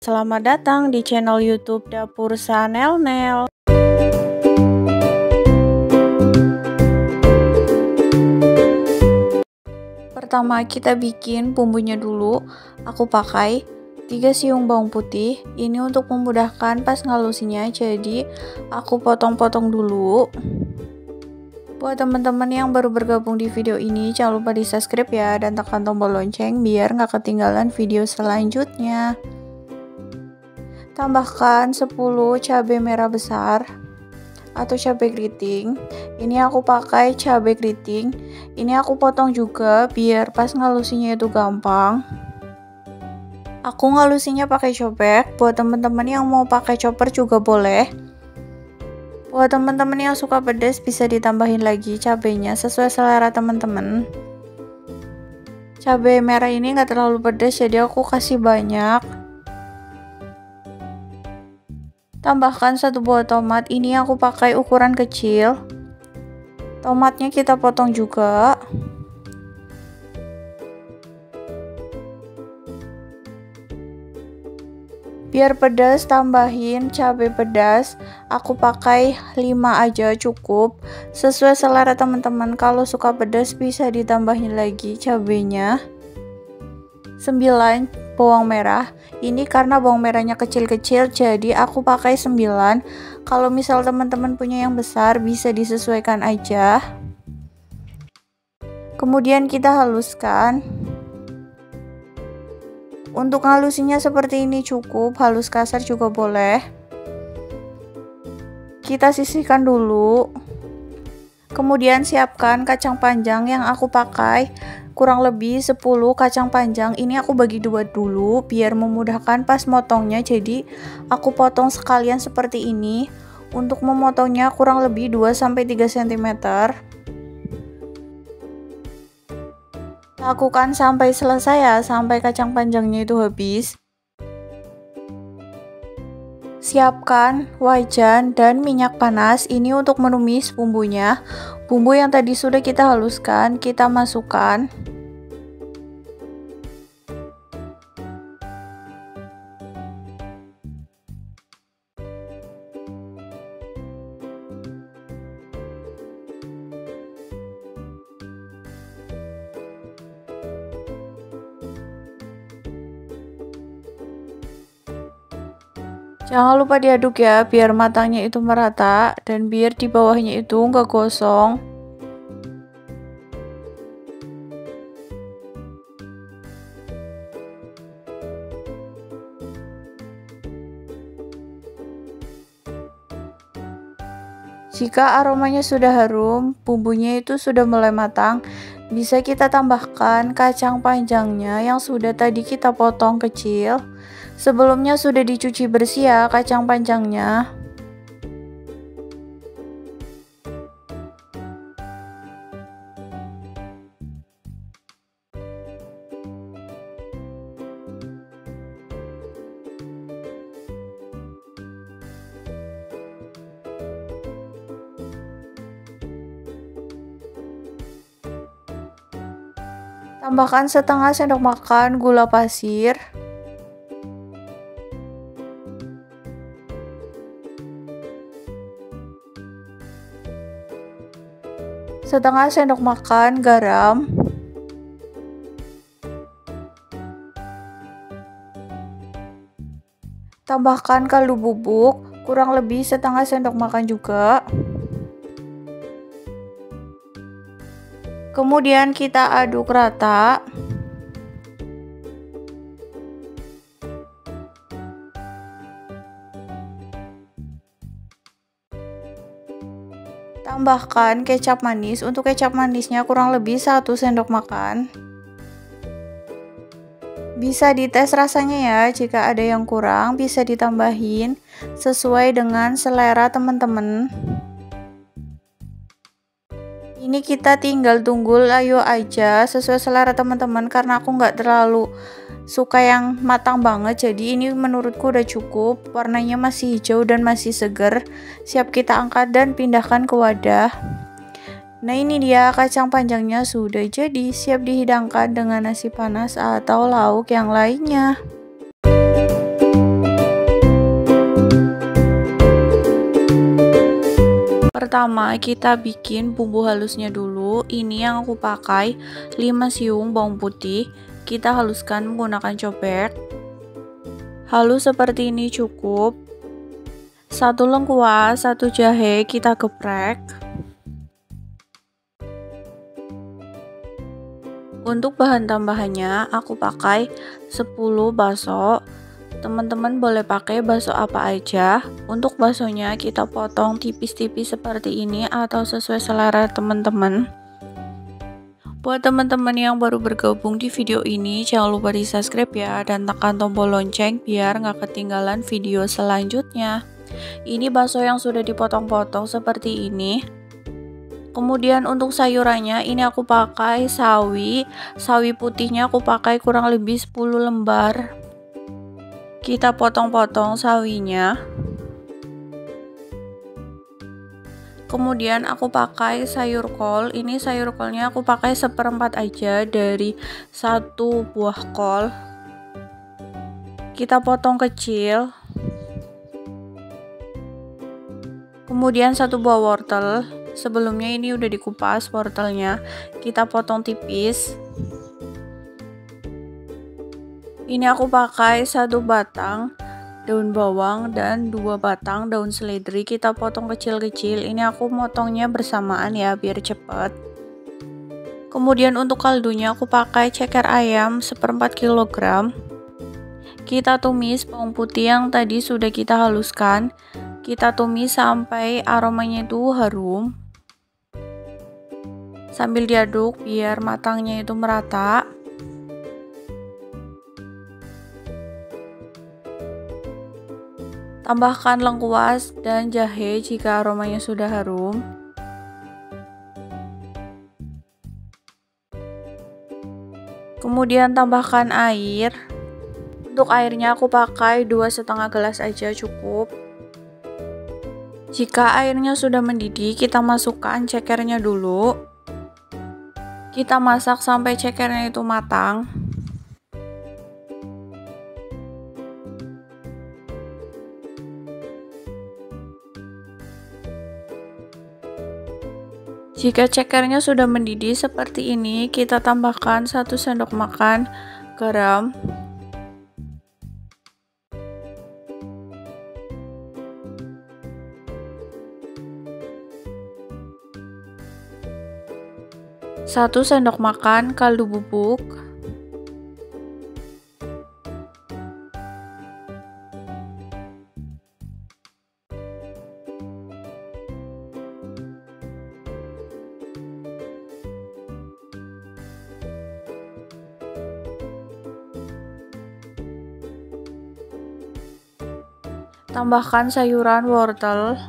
Selamat datang di channel YouTube Dapur Sanel-Nel. Pertama kita bikin bumbunya dulu. Aku pakai 3 siung bawang putih. Ini untuk memudahkan pas ngalusinya, jadi aku potong-potong dulu. Buat teman-teman yang baru bergabung di video ini, jangan lupa di subscribe ya, dan tekan tombol lonceng biar nggak ketinggalan video selanjutnya. Tambahkan 10 cabai merah besar atau cabai keriting. Ini aku pakai cabai keriting. Ini aku potong juga biar pas ngalusinya itu gampang. Aku ngalusinya pakai cobek. Buat teman-teman yang mau pakai chopper juga boleh. Buat teman-teman yang suka pedas bisa ditambahin lagi cabainya sesuai selera teman-teman. Cabai merah ini nggak terlalu pedas, jadi aku kasih banyak. Tambahkan 1 buah tomat. Ini aku pakai ukuran kecil. Tomatnya kita potong juga. Biar pedas, tambahin cabai pedas. Aku pakai 5 aja cukup. Sesuai selera teman-teman. Kalau suka pedas bisa ditambahin lagi cabainya. 9 bawang merah. Ini karena bawang merahnya kecil-kecil, jadi aku pakai 9. Kalau misal teman-teman punya yang besar bisa disesuaikan aja. Kemudian kita haluskan. Untuk halusinya seperti ini cukup, halus kasar juga boleh. Kita sisihkan dulu. Kemudian siapkan kacang panjang yang aku pakai kurang lebih 10 kacang panjang. Ini aku bagi 2 dulu biar memudahkan pas motongnya, jadi aku potong sekalian seperti ini. Untuk memotongnya kurang lebih 2-3 cm. Lakukan sampai selesai ya, sampai kacang panjangnya itu habis. Siapkan wajan dan minyak panas. Ini untuk menumis bumbunya. Bumbu yang tadi sudah kita haluskan, kita masukkan. Jangan lupa diaduk ya, biar matangnya itu merata dan biar di bawahnya itu nggak gosong. Jika aromanya sudah harum, bumbunya itu sudah mulai matang, bisa kita tambahkan kacang panjangnya yang sudah tadi kita potong kecil. Sebelumnya sudah dicuci bersih ya kacang panjangnya. Tambahkan setengah sendok makan gula pasir. Setengah sendok makan garam. Tambahkan kaldu bubuk kurang lebih setengah sendok makan juga. Kemudian kita aduk rata. Tambahkan kecap manis. Untuk kecap manisnya kurang lebih 1 sendok makan. Bisa dites rasanya ya, jika ada yang kurang bisa ditambahin sesuai dengan selera teman-teman. Ini kita tinggal tunggu layu aja sesuai selera teman-teman, karena aku nggak terlalu suka yang matang banget, jadi ini menurutku udah cukup. Warnanya masih hijau dan masih seger. Siap kita angkat dan pindahkan ke wadah. Nah, ini dia kacang panjangnya sudah jadi, siap dihidangkan dengan nasi panas atau lauk yang lainnya. pertama kita bikin bumbu halusnya dulu. Ini yang aku pakai 5 siung bawang putih. Kita haluskan menggunakan cobek. Halus seperti ini cukup. 1 lengkuas, 1 jahe kita geprek. Untuk bahan tambahannya aku pakai 10 bakso. Teman-teman boleh pakai bakso apa aja. Untuk baksonya kita potong tipis-tipis seperti ini atau sesuai selera teman-teman. Buat teman-teman yang baru bergabung di video ini, jangan lupa di subscribe ya dan tekan tombol lonceng biar nggak ketinggalan video selanjutnya. Ini bakso yang sudah dipotong-potong seperti ini. Kemudian untuk sayurannya ini aku pakai sawi putihnya aku pakai kurang lebih 10 lembar. Kita potong-potong sawinya. Kemudian aku pakai sayur kol. Ini sayur kolnya aku pakai 1/4 aja dari 1 buah kol. Kita potong kecil. Kemudian 1 buah wortel. Sebelumnya ini udah dikupas wortelnya. Kita potong tipis. Ini aku pakai 1 batang daun bawang dan 2 batang daun seledri. Kita potong kecil-kecil. Ini aku motongnya bersamaan ya biar cepat. Kemudian untuk kaldunya aku pakai ceker ayam 1/4 kg. Kita tumis bawang putih yang tadi sudah kita haluskan. Kita tumis sampai aromanya itu harum. Sambil diaduk biar matangnya itu merata. Tambahkan lengkuas dan jahe jika aromanya sudah harum. Kemudian tambahkan air. Untuk airnya aku pakai 2,5 gelas aja cukup. Jika airnya sudah mendidih, kita masukkan cekernya dulu. Kita masak sampai cekernya itu matang. Jika cekernya sudah mendidih seperti ini, kita tambahkan 1 sendok makan garam. Satu sendok makan kaldu bubuk. Tambahkan sayuran wortel.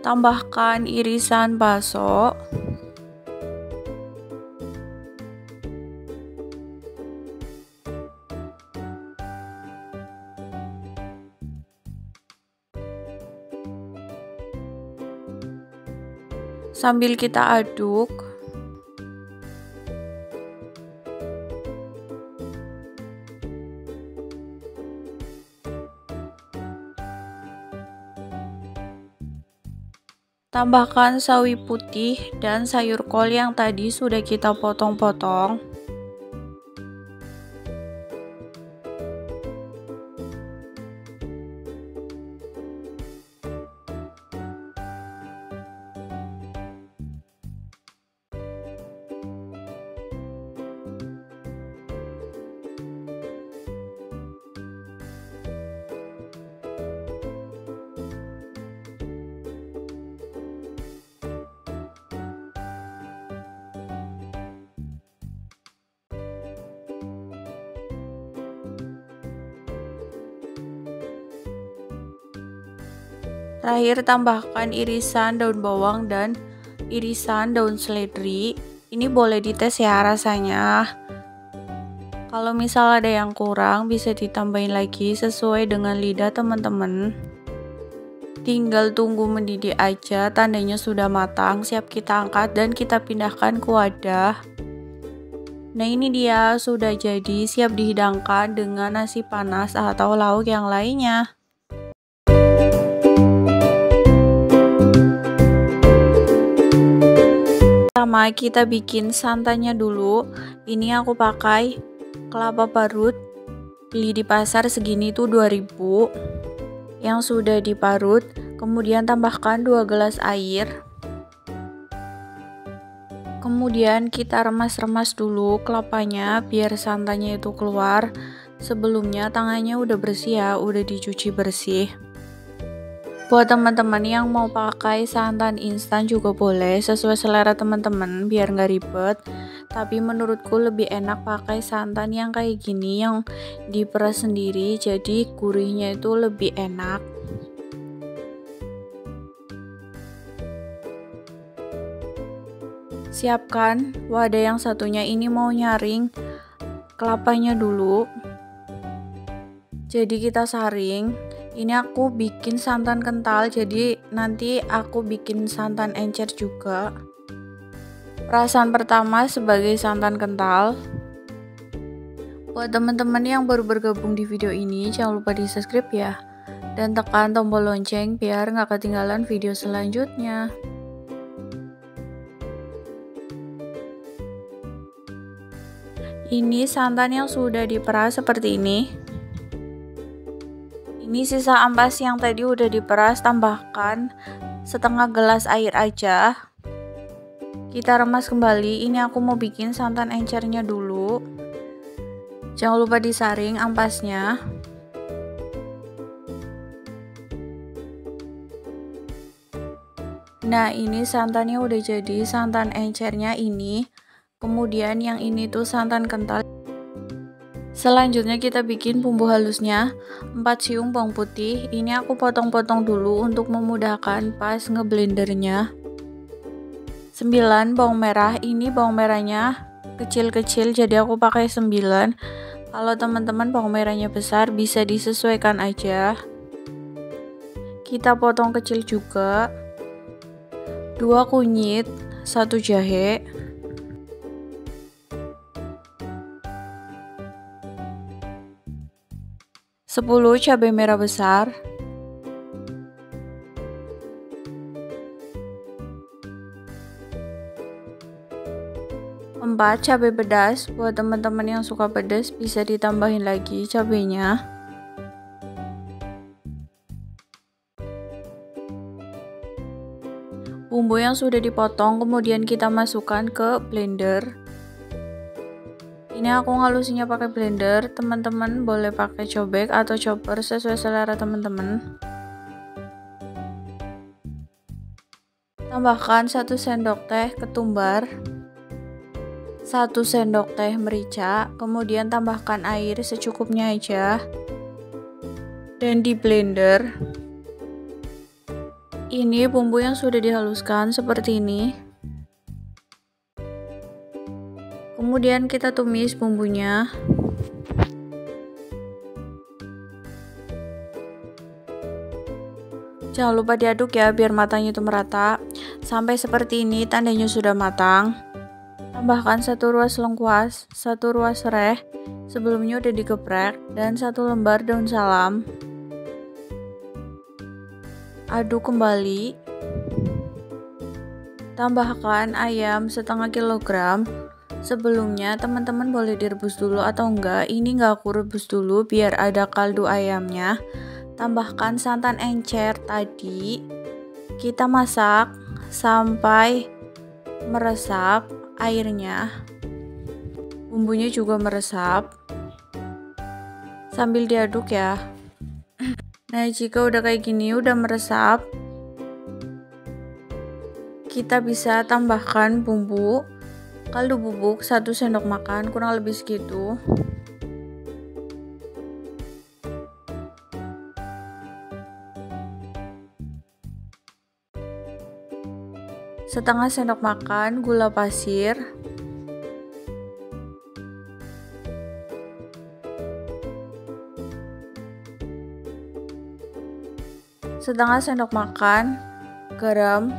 Tambahkan irisan bakso. Sambil kita aduk. Tambahkan sawi putih dan sayur kol yang tadi sudah kita potong-potong. Terakhir tambahkan irisan daun bawang dan irisan daun seledri. Ini boleh dites ya rasanya. Kalau misal ada yang kurang, bisa ditambahin lagi sesuai dengan lidah teman-teman. Tinggal tunggu mendidih aja, tandanya sudah matang, siap kita angkat dan kita pindahkan ke wadah. Nah ini dia, sudah jadi, siap dihidangkan dengan nasi panas atau lauk yang lainnya. Pertama kita bikin santannya dulu. Ini aku pakai kelapa parut, beli di pasar segini tuh 2000 yang sudah diparut. Kemudian tambahkan 2 gelas air. Kemudian kita remas-remas dulu kelapanya biar santannya itu keluar. Sebelumnya tangannya udah bersih ya, udah dicuci bersih. Buat teman-teman yang mau pakai santan instan juga boleh, sesuai selera teman-teman biar nggak ribet. Tapi menurutku lebih enak pakai santan yang kayak gini yang diperas sendiri, jadi gurihnya itu lebih enak. Siapkan wadah yang satunya, ini mau nyaring kelapanya dulu. Jadi kita saring. Ini aku bikin santan kental, jadi nanti aku bikin santan encer juga. Perasan pertama sebagai santan kental. Buat teman-teman yang baru bergabung di video ini, jangan lupa di subscribe ya. Dan tekan tombol lonceng biar nggak ketinggalan video selanjutnya. Ini santan yang sudah diperas seperti ini. Ini sisa ampas yang tadi udah diperas, tambahkan setengah gelas air aja. Kita remas kembali. Ini aku mau bikin santan encernya dulu. Jangan lupa disaring ampasnya. Nah ini santannya udah jadi, santan encernya ini. Kemudian yang ini tuh santan kental. Selanjutnya kita bikin bumbu halusnya. 4 siung bawang putih. Ini aku potong-potong dulu untuk memudahkan pas ngeblendernya. 9 bawang merah. Ini bawang merahnya kecil-kecil, jadi aku pakai 9. Kalau teman-teman bawang merahnya besar bisa disesuaikan aja. Kita potong kecil juga. 2 kunyit, 1 jahe. 10 cabai merah besar, 4 cabai pedas. Buat teman-teman yang suka pedas bisa ditambahin lagi cabainya. Bumbu yang sudah dipotong kemudian kita masukkan ke blender. Ini aku ngalusinya pakai blender, teman-teman boleh pakai cobek atau chopper sesuai selera teman-teman. Tambahkan 1 sendok teh ketumbar, 1 sendok teh merica, kemudian tambahkan air secukupnya aja dan di blender. Ini bumbu yang sudah dihaluskan seperti ini. Kemudian kita tumis bumbunya. Jangan lupa diaduk ya biar matangnya itu merata. Sampai seperti ini tandanya sudah matang. Tambahkan 1 ruas lengkuas, 1 ruas serai sebelumnya udah digeprek, dan 1 lembar daun salam. Aduk kembali. Tambahkan ayam setengah kilogram. Sebelumnya teman-teman boleh direbus dulu atau enggak, ini enggak aku rebus dulu biar ada kaldu ayamnya. Tambahkan santan encer tadi. Kita masak sampai meresap airnya. Bumbunya juga meresap. Sambil diaduk ya. Nah jika udah kayak gini, udah meresap, kita bisa tambahkan bumbu. Kaldu bubuk 1 sendok makan, kurang lebih segitu. Setengah sendok makan gula pasir. setengah sendok makan garam,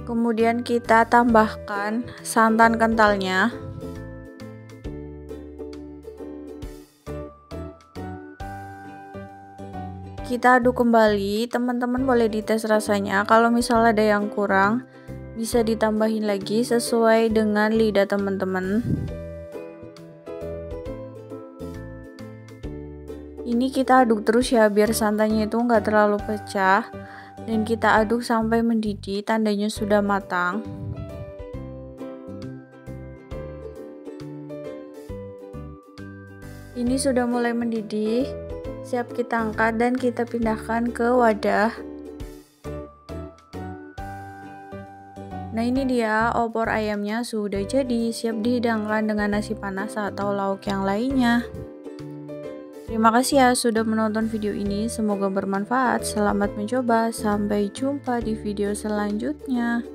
kemudian kita tambahkan santan kentalnya, kita aduk kembali. Teman-teman boleh dites rasanya, kalau misalnya ada yang kurang bisa ditambahin lagi sesuai dengan lidah teman-teman. Ini kita aduk terus ya, biar santannya itu nggak terlalu pecah, dan kita aduk sampai mendidih, tandanya sudah matang. Ini sudah mulai mendidih, siap kita angkat dan kita pindahkan ke wadah. Nah, ini dia opor ayamnya sudah jadi, siap dihidangkan dengan nasi panas atau lauk yang lainnya. Terima kasih ya sudah menonton video ini, semoga bermanfaat. Selamat mencoba, sampai jumpa di video selanjutnya.